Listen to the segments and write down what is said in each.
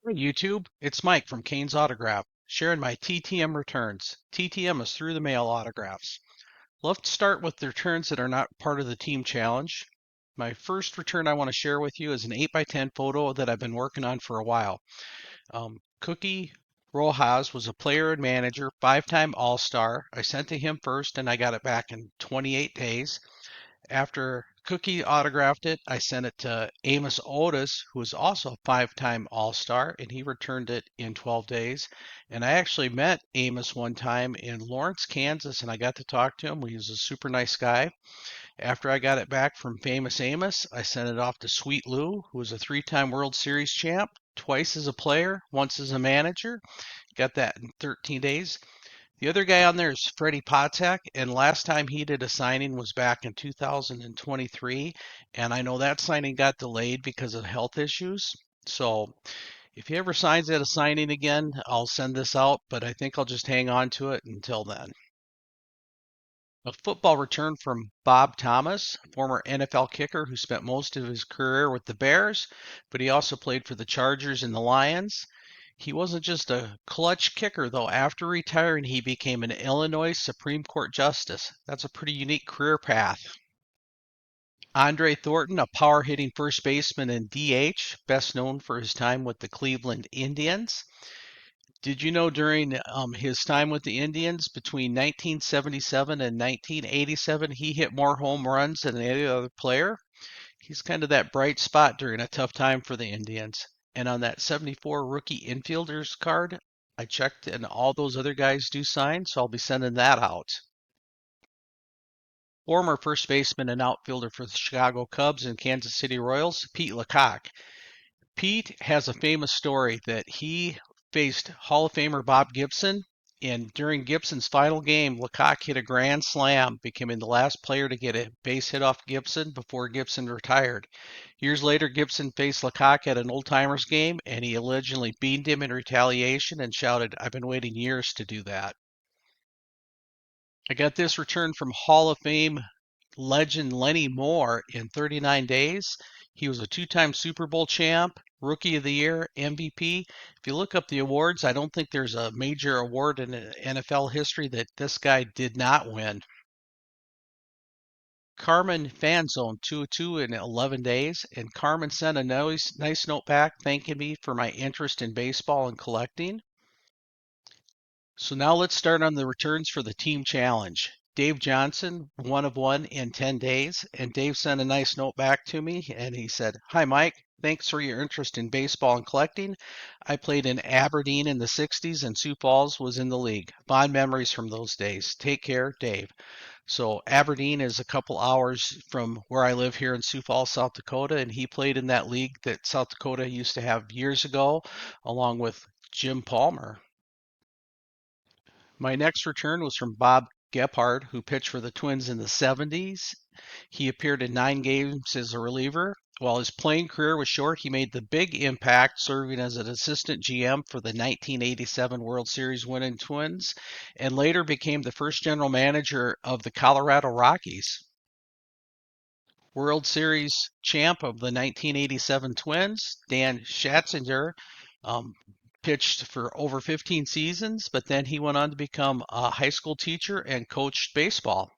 Hey YouTube, it's Mike from Kane's Autograph, sharing my TTM returns. TTM is through the mail autographs. Love to start with the returns that are not part of the team challenge. My first return I want to share with you is an 8x10 photo that I've been working on for a while. Cookie Rojas was a player and manager, five-time All-Star. I sent to him first and I got it back in 28 days. After Cookie autographed it, I sent it to Amos Otis, who was also a five-time All-Star, and he returned it in 12 days. And I actually met Amos one time in Lawrence, Kansas, and I got to talk to him. He was a super nice guy. After I got it back from Famous Amos, I sent it off to Sweet Lou, who was a three-time World Series champ, twice as a player, once as a manager. Got that in 13 days. The other guy on there is Freddie Potek, and last time he did a signing was back in 2023, and I know that signing got delayed because of health issues. So if he ever signs at a signing again, I'll send this out, but I think I'll just hang on to it until then. A football return from Bob Thomas, former NFL kicker who spent most of his career with the Bears, but he also played for the Chargers and the Lions. He wasn't just a clutch kicker, though. After retiring, he became an Illinois Supreme Court justice. That's a pretty unique career path. Andre Thornton, a power hitting first baseman and DH, best known for his time with the Cleveland Indians. Did you know during his time with the Indians between 1977 and 1987, he hit more home runs than any other player? He's kind of that bright spot during a tough time for the Indians. And on that 74 rookie infielders card, I checked and all those other guys do sign, so I'll be sending that out. Former first baseman and outfielder for the Chicago Cubs and Kansas City Royals, Pete Lecoq. Pete has a famous story that he faced Hall of Famer Bob Gibson, and during Gibson's final game, Lecoq hit a grand slam, becoming the last player to get a base hit off Gibson before Gibson retired. Years later, Gibson faced Lecoq at an old timers game, and he allegedly beamed him in retaliation and shouted, "I've been waiting years to do that." I got this return from Hall of Fame legend Lenny Moore in 39 days. He was a two-time Super Bowl champ, Rookie of the Year, MVP. If you look up the awards, I don't think there's a major award in NFL history that this guy did not win. Carmen fan zone 202 in 11 days, and Carmen sent a nice note back thanking me for my interest in baseball and collecting. So now let's start on the returns for the team challenge. Dave Johnson, one of one in 10 days. And Dave sent a nice note back to me and he said, "Hi, Mike. Thanks for your interest in baseball and collecting. I played in Aberdeen in the 60s and Sioux Falls was in the league. Fond memories from those days. Take care, Dave." So Aberdeen is a couple hours from where I live here in Sioux Falls, South Dakota. And he played in that league that South Dakota used to have years ago, along with Jim Palmer. My next return was from Bob Gephardt, who pitched for the Twins in the 70s. He appeared in 9 games as a reliever. While his playing career was short, he made the big impact serving as an assistant GM for the 1987 World Series winning Twins and later became the first general manager of the Colorado Rockies. World Series champ of the 1987 Twins, Dan Schatzinger, um, pitched for over 15 seasons, but then he went on to become a high school teacher and coached baseball.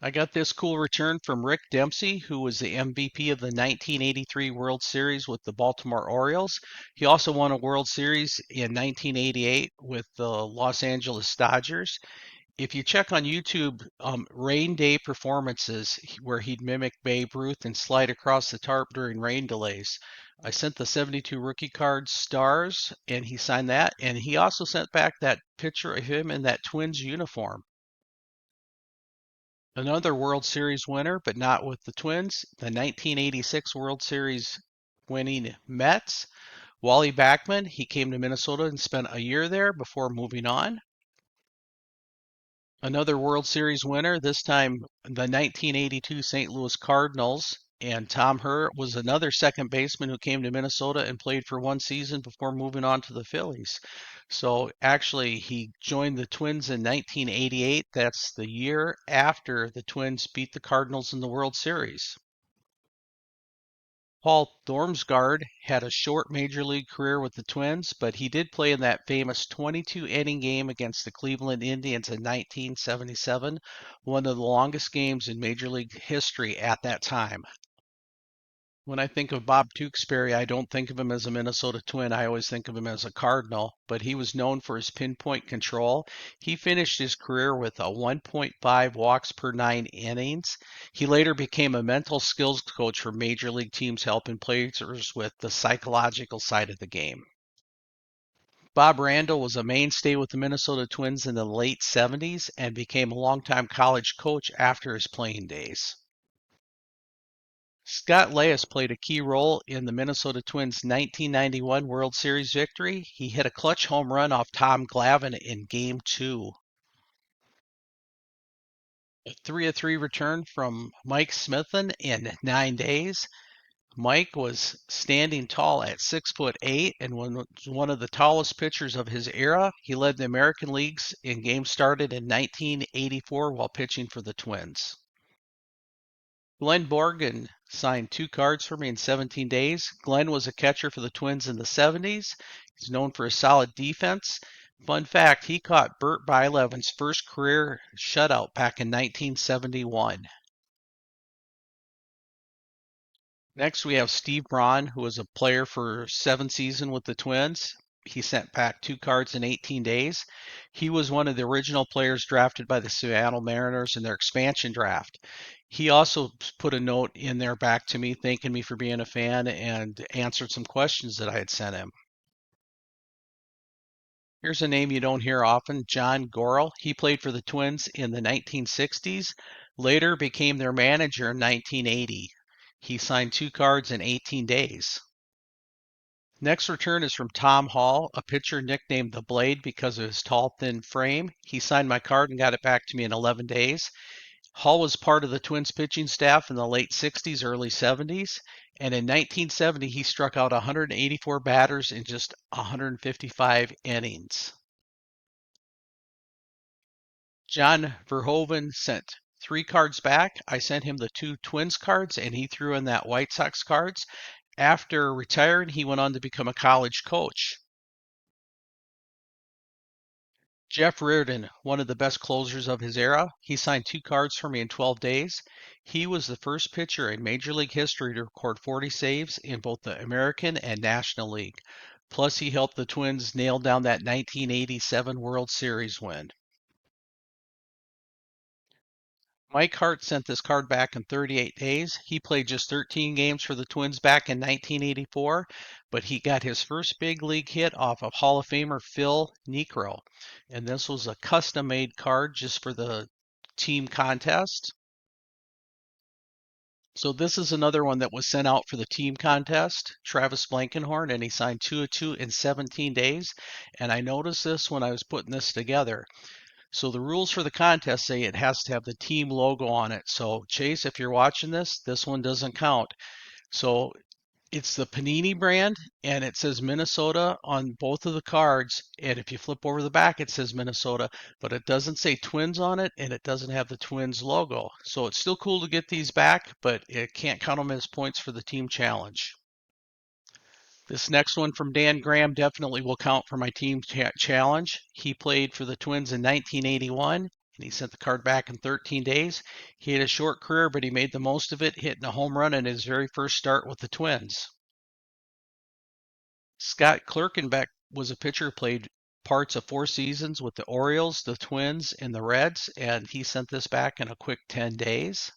I got this cool return from Rick Dempsey, who was the MVP of the 1983 World Series with the Baltimore Orioles. He also won a World Series in 1988 with the Los Angeles Dodgers. If you check on YouTube, rain day performances where he'd mimic Babe Ruth and slide across the tarp during rain delays. I sent the 72 rookie card stars and he signed that. And he also sent back that picture of him in that Twins uniform. Another World Series winner, but not with the Twins, the 1986 World Series winning Mets. Wally Backman, he came to Minnesota and spent a year there before moving on. Another World Series winner, this time the 1982 St. Louis Cardinals. And Tom Herr was another second baseman who came to Minnesota and played for one season before moving on to the Phillies. So actually, he joined the Twins in 1988. That's the year after the Twins beat the Cardinals in the World Series. Paul Thormsgaard had a short major league career with the Twins, but he did play in that famous 22-inning game against the Cleveland Indians in 1977, one of the longest games in major league history at that time. When I think of Bob Tewksbury, I don't think of him as a Minnesota Twin. I always think of him as a Cardinal, but he was known for his pinpoint control. He finished his career with a 1.5 walks per 9 innings. He later became a mental skills coach for major league teams, helping players with the psychological side of the game. Bob Randall was a mainstay with the Minnesota Twins in the late 70s and became a longtime college coach after his playing days. Scott Leius played a key role in the Minnesota Twins' 1991 World Series victory. He hit a clutch home run off Tom Glavine in Game 2. A 3-3 return from Mike Smithen in 9 days. Mike was standing tall at 6'8" and was one of the tallest pitchers of his era. He led the American Leagues in games started in 1984 while pitching for the Twins. Glenn Borgen signed 2 cards for me in 17 days. Glenn was a catcher for the Twins in the 70s. He's known for his solid defense. Fun fact, he caught Bert Byleven's first career shutout back in 1971. Next, we have Steve Braun, who was a player for 7 seasons with the Twins. He sent back 2 cards in 18 days. He was one of the original players drafted by the Seattle Mariners in their expansion draft. He also put a note in there back to me thanking me for being a fan and answered some questions that I had sent him. Here's a name you don't hear often, John Gorel. He played for the Twins in the 1960s, later became their manager in 1980. He signed 2 cards in 18 days. Next return is from Tom Hall, a pitcher nicknamed the Blade because of his tall, thin frame. He signed my card and got it back to me in 11 days. Hall was part of the Twins pitching staff in the late 60s, early 70s, and in 1970 he struck out 184 batters in just 155 innings. John Verhoeven sent 3 cards back. I sent him the 2 Twins cards and he threw in that White Sox cards. After retiring, he went on to become a college coach. Jeff Reardon, one of the best closers of his era, he signed 2 cards for me in 12 days. He was the first pitcher in Major League history to record 40 saves in both the American and National League. Plus, he helped the Twins nail down that 1987 World Series win. Mike Hart sent this card back in 38 days. He played just 13 games for the Twins back in 1984, but he got his first big league hit off of Hall of Famer Phil Niekro. And this was a custom made card just for the team contest. So this is another one that was sent out for the team contest, Travis Blankenhorn, and he signed 2 of 2 in 17 days. And I noticed this when I was putting this together. So the rules for the contest say it has to have the team logo on it. So Chase, if you're watching this one doesn't count. So it's the Panini brand and it says Minnesota on both of the cards. And if you flip over the back, it says Minnesota, but it doesn't say Twins on it and it doesn't have the Twins logo. So it's still cool to get these back, but it can't count them as points for the team challenge. This next one from Dan Graham definitely will count for my team challenge. He played for the Twins in 1981, and he sent the card back in 13 days. He had a short career, but he made the most of it, hitting a home run in his very first start with the Twins. Scott Clerkenbeck was a pitcher who played parts of 4 seasons with the Orioles, the Twins, and the Reds, and he sent this back in a quick 10 days.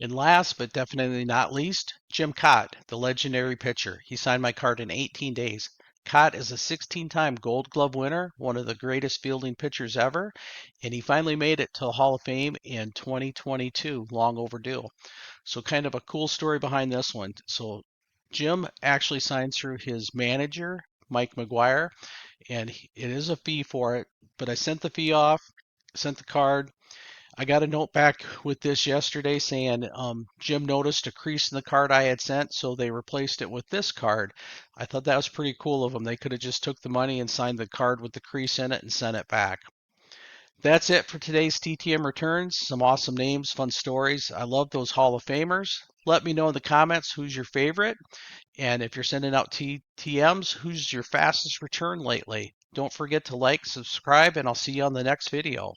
And last but definitely not least, Jim Kaat, the legendary pitcher. He signed my card in 18 days. Kaat is a 16-time Gold Glove winner, one of the greatest fielding pitchers ever, and he finally made it to the Hall of Fame in 2022, long overdue. So kind of a cool story behind this one. So Jim actually signed through his manager, Mike McGuire, and it is a fee for it, but I sent the fee off, sent the card. I got a note back with this yesterday saying Jim noticed a crease in the card I had sent, so they replaced it with this card. I thought that was pretty cool of them. They could have just took the money and signed the card with the crease in it and sent it back. That's it for today's TTM returns. Some awesome names, fun stories. I love those Hall of Famers. Let me know in the comments who's your favorite. And if you're sending out TTMs, who's your fastest return lately? Don't forget to like, subscribe, and I'll see you on the next video.